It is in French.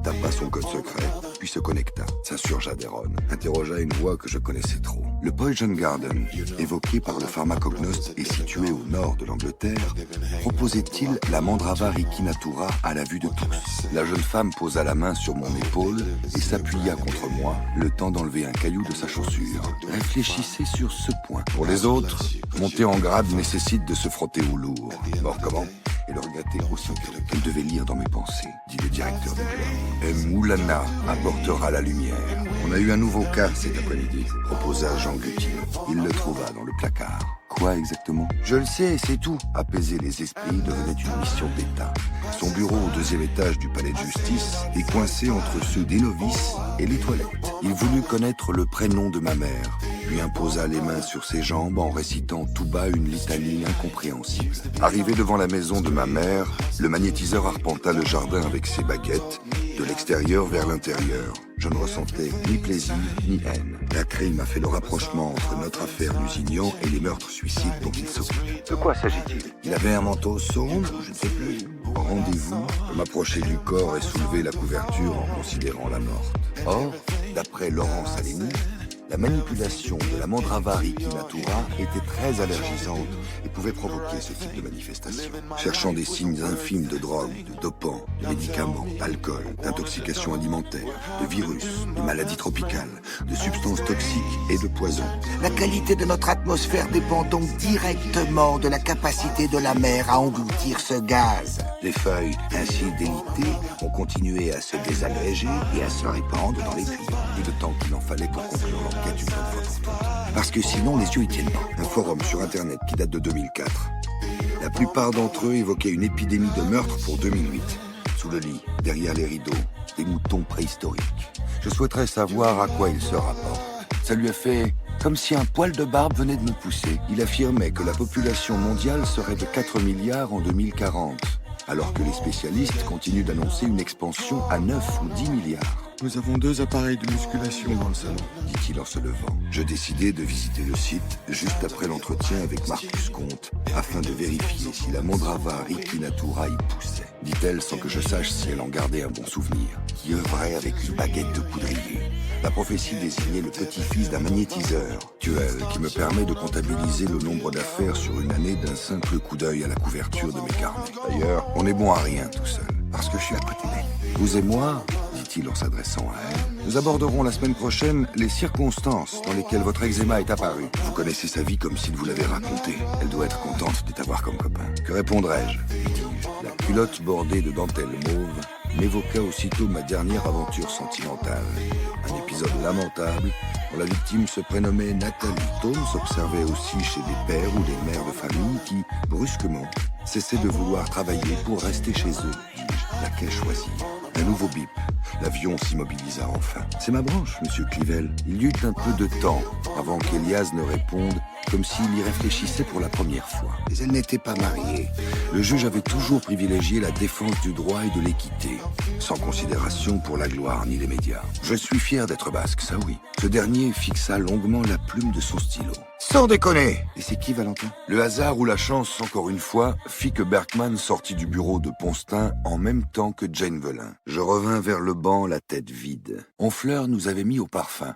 Tapa son code secret, puis se connecta, s'insurgea d'Eron, interrogea une voix que je connaissais trop. Le Poison Garden, évoqué par le pharmacognoste et situé au nord de l'Angleterre, proposait-il la Mandrava Rikinatura à la vue de tous? La jeune femme posa la main sur mon épaule et s'appuya contre moi, le temps d'enlever un caillou de sa chaussure. Réfléchissez sur ce point. Pour les autres, monter en grade nécessite de se frotter au lourd. Mort comment? Et le regrettait aussitôt qu'elle devait lire dans mes pensées, dit le directeur du club. Moulana apportera la lumière. On a eu un nouveau cas cet après-midi, proposa Jean Gutti. Il le trouva dans le placard. Quoi exactement? Je le sais, c'est tout. Apaiser les esprits devenait une mission d'État. Son bureau au 2e étage du palais de justice est coincé entre ceux des novices et les toilettes. Il voulut connaître le prénom de ma mère, lui imposa les mains sur ses jambes en récitant tout bas une litanie incompréhensible. Arrivé devant la maison de ma mère, le magnétiseur arpenta le jardin avec ses baguettes, de l'extérieur vers l'intérieur. Je ne ressentais ni plaisir ni haine. La crime a fait le rapprochement entre notre affaire Lusignan et les meurtres-suicides dont il s'occupe. De quoi s'agit-il? Il avait un manteau sombre, je ne sais plus. Rendez-vous, m'approcher du corps et soulever la couverture en considérant la morte. Or, d'après Laurent Salény, la manipulation de la Mandrava Rikinatura était très allergisante et pouvait provoquer ce type de manifestation. Cherchant des signes infimes de drogue, de dopants, de médicaments, d'alcool, d'intoxication alimentaire, de virus, de maladies tropicales, de substances toxiques et de poisons. La qualité de notre atmosphère dépend donc directement de la capacité de la mer à engloutir ce gaz. Les feuilles ainsi délitées ont continué à se désagréger et à se répandre dans les puits. Plus de temps qu'il en fallait pour conclure l'enquête une bonne fois pour toutes. Parce que sinon, les yeux y tiennent pas. Un forum sur Internet qui date de 2004. La plupart d'entre eux évoquaient une épidémie de meurtre pour 2008. Sous le lit, derrière les rideaux, des moutons préhistoriques. Je souhaiterais savoir à quoi il se rapporte. Ça lui a fait comme si un poil de barbe venait de me pousser. Il affirmait que la population mondiale serait de 4 milliards en 2040. Alors que les spécialistes continuent d'annoncer une expansion à 9 ou 10 milliards. Nous avons 2 appareils de musculation dans le salon, dit-il en se levant. Je décidai de visiter le site juste après l'entretien avec Marcus Comte, afin de vérifier si la Mandrava Rikinatura y poussait. Dit-elle sans que je sache si elle en gardait un bon souvenir. Qui œuvrait avec une baguette de poudrier. La prophétie désignait le petit-fils d'un magnétiseur, duel qui me permet de comptabiliser le nombre d'affaires sur une année d'un simple coup d'œil à la couverture de mes carnets. D'ailleurs, on est bon à rien tout seul, parce que je suis à côté d'elle. Vous et moi, dit-il en s'adressant à elle, nous aborderons la semaine prochaine les circonstances dans lesquelles votre eczéma est apparu. Vous connaissez sa vie comme s'il vous l'avait raconté. Elle doit être contente de t'avoir comme copain. Que répondrai-je, dis-je. La culotte bordée de dentelle mauve m'évoqua aussitôt ma dernière aventure sentimentale. Un épisode lamentable dont la victime se prénommait Nathalie. Tom s'observait aussi chez des pères ou des mères de famille qui, brusquement, cessaient de vouloir travailler pour rester chez eux, dis-je. Laquelle choisir? Un nouveau bip. L'avion s'immobilisa enfin. C'est ma branche, monsieur Clivel. Il y eut un peu de temps avant qu'Elias ne réponde, comme s'il y réfléchissait pour la première fois. Mais elle n'était pas mariée. Le juge avait toujours privilégié la défense du droit et de l'équité, sans considération pour la gloire ni les médias. Je suis fier d'être basque, ça oui. Ce dernier fixa longuement la plume de son stylo. Sans déconner! Et c'est qui, Valentin? Le hasard ou la chance, encore une fois, fit que Berkman sortit du bureau de Ponstin en même temps que Jane Velin. Je revins vers le banc, la tête vide. Honfleur nous avait mis au parfum.